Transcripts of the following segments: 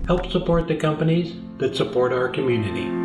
Help support the companies that support our community.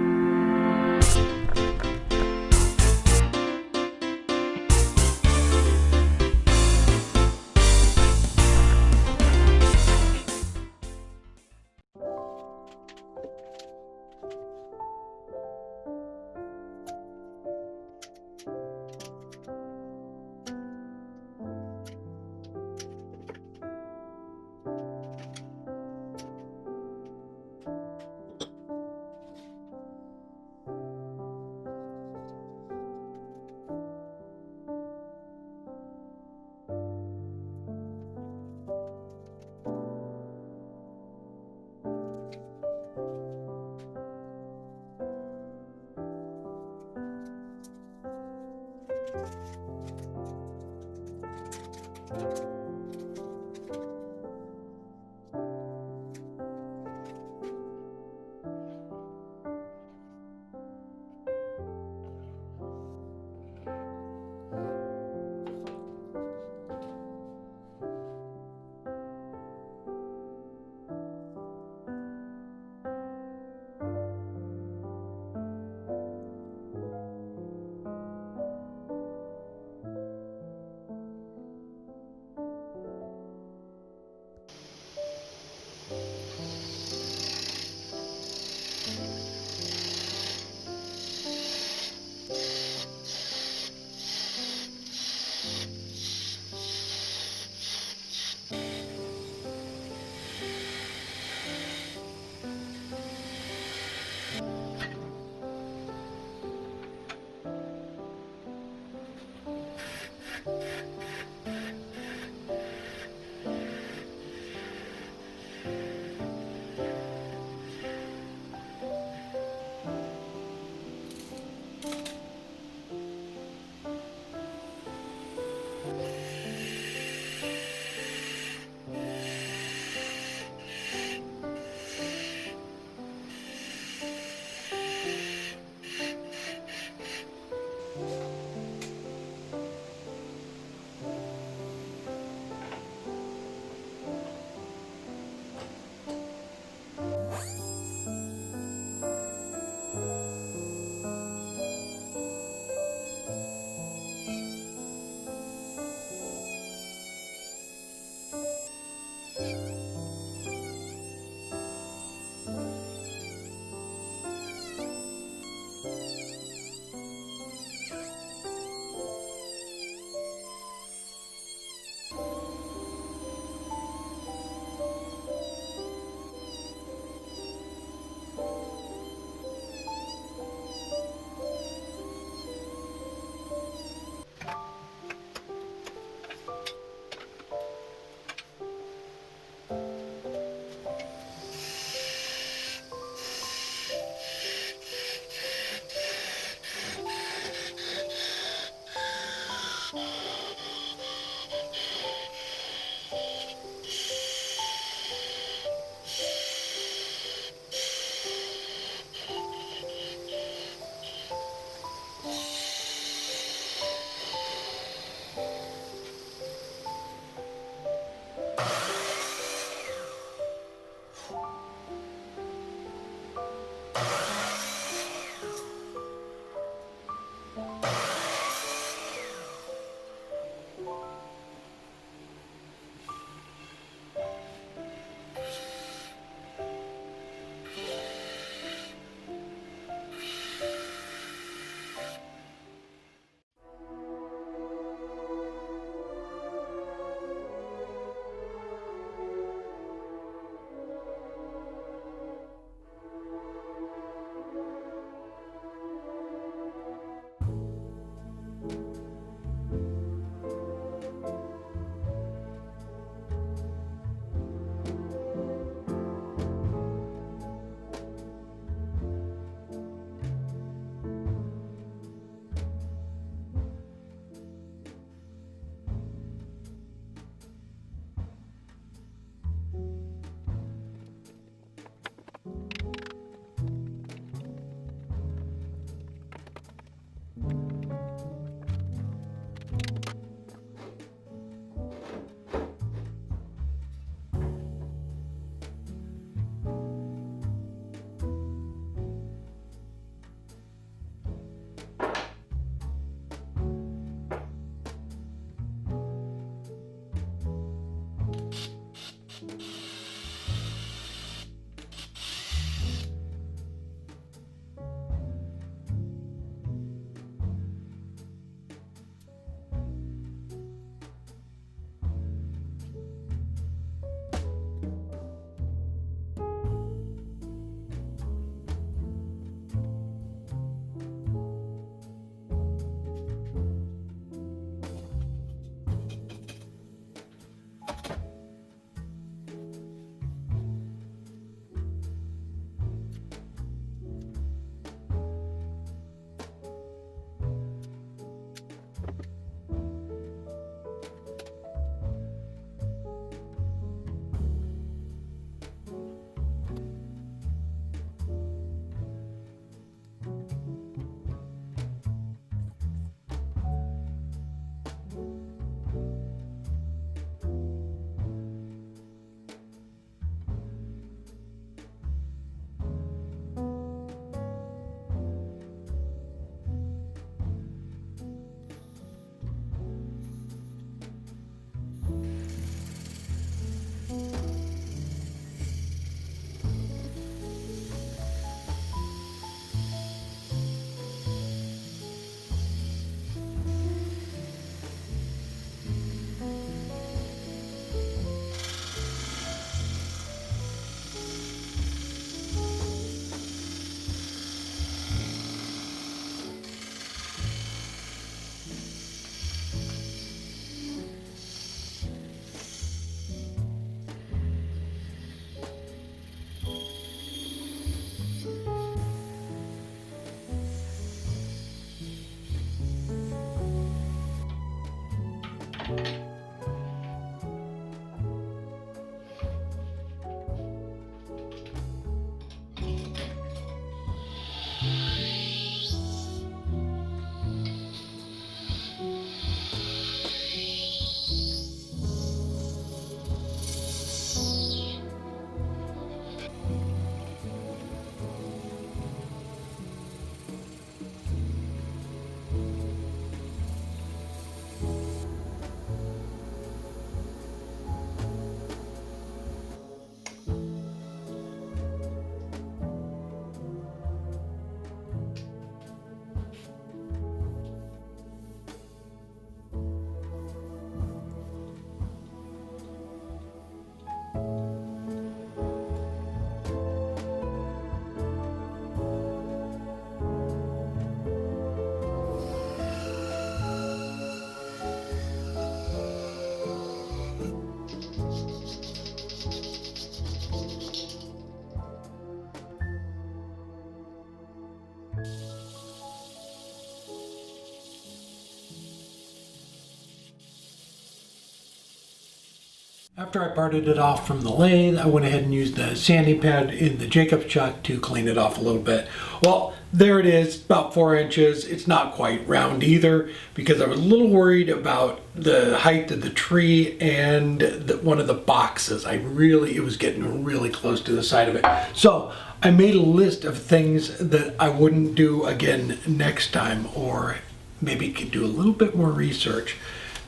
After I parted it off from the lathe, I went ahead and used the sanding pad in the Jacobs chuck to clean it off a little bit. Well, there it is, about 4 inches. It's not quite round either because I was a little worried about the height of the tree and one of the boxes. It was getting really close to the side of it. So I made a list of things that I wouldn't do again next time, or maybe could do a little bit more research.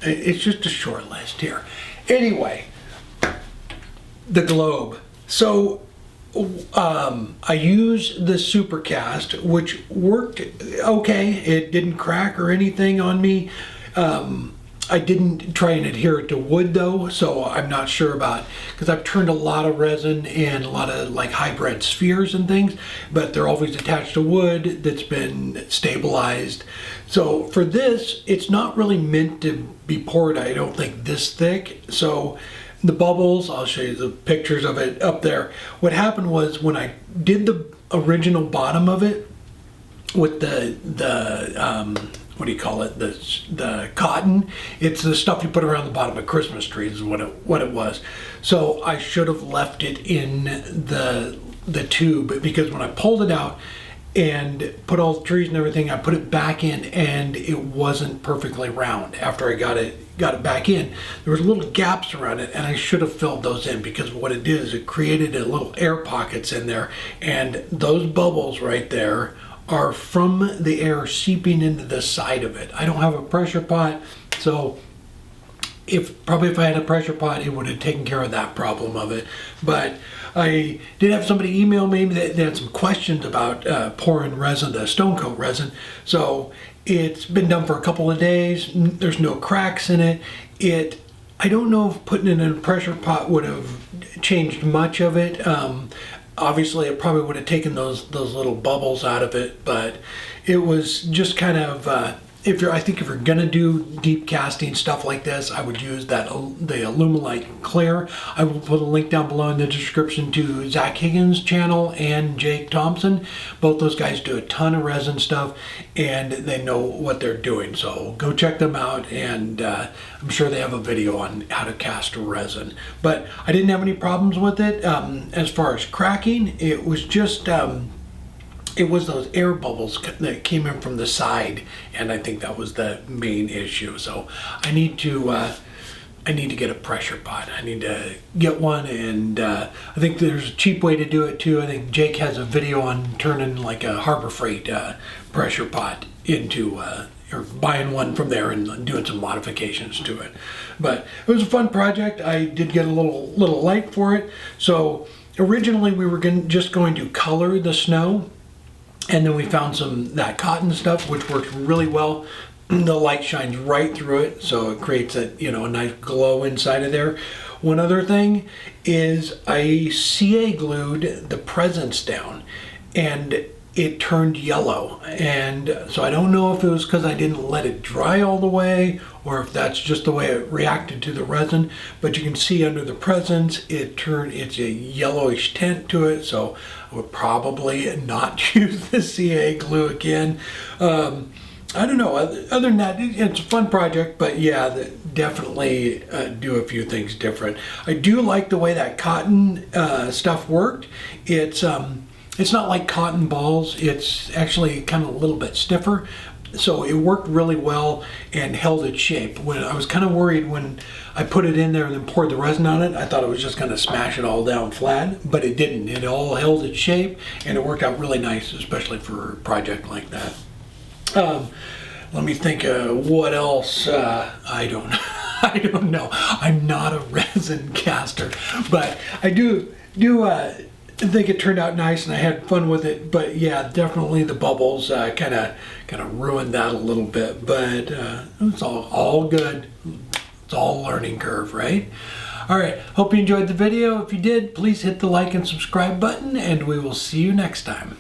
It's just a short list here. Anyway, the globe. So I used the Supercast, which worked okay. It didn't crack or anything on me. I didn't try and adhere it to wood though, so I'm not sure about, because I've turned a lot of resin and a lot of like hybrid spheres and things, but they're always attached to wood that's been stabilized. So for this, it's not really meant to be poured, I don't think, this thick. So the bubbles, I'll show you the pictures of it up there. What happened was when I did the original bottom of it with the what do you call it? The cotton. It's the stuff you put around the bottom of Christmas trees is what it was. So I should have left it in the tube, because when I pulled it out and put all the trees and everything, I put it back in and it wasn't perfectly round. After I got it back in, there was little gaps around it, and I should have filled those in, because what it did is it created a little air pockets in there, and those bubbles right there are from the air seeping into the side of it. I don't have a pressure pot, so if I had a pressure pot, it would have taken care of that problem of it. But I did have somebody email me that they had some questions about pouring resin, the stone coat resin. So it's been done for a couple of days. There's no cracks in it. I don't know if putting it in a pressure pot would have changed much of it. Obviously, it probably would have taken those little bubbles out of it, but it was just kind of, I think if you're gonna do deep casting stuff like this, I would use the Alumilite Clear. I will put a link down below in the description to Zac Higgins' channel and Jake Thompson. Both those guys do a ton of resin stuff, and they know what they're doing. So go check them out, and I'm sure they have a video on how to cast resin. But I didn't have any problems with it. As far as cracking, it was just it was those air bubbles that came in from the side, and I think that was the main issue. So I need to get a pressure pot. I need to get one, and I think there's a cheap way to do it too. I think Jake has a video on turning like a Harbor Freight pressure pot into or buying one from there and doing some modifications to it. But it was a fun project. I did get a little light for it. So originally we were just going to color the snow, and then we found that cotton stuff, which works really well. The light shines right through it, so it creates a nice glow inside of there. One other thing is I CA glued the presents down, and it turned yellow. And so I don't know if it was because I didn't let it dry all the way, or if that's just the way it reacted to the resin. But you can see under the presents, it's a yellowish tint to it. So I would probably not use the CA glue again. I don't know. Other than that, it's a fun project, but yeah, definitely do a few things different. I do like the way that cotton stuff worked. It's not like cotton balls. It's actually kind of a little bit stiffer. So it worked really well and held its shape. When I was kind of worried when I put it in there and then poured the resin on it, I thought it was just going to smash it all down flat, but it didn't. It all held its shape, and it worked out really nice, especially for a project like that. Let me think what else. I don't know. I'm not a resin caster, but I do think it turned out nice, and I had fun with it. But yeah, definitely the bubbles kind of ruined that a little bit. But it's all good. It's all a learning curve, right? All right. Hope you enjoyed the video. If you did, please hit the like and subscribe button, and we will see you next time.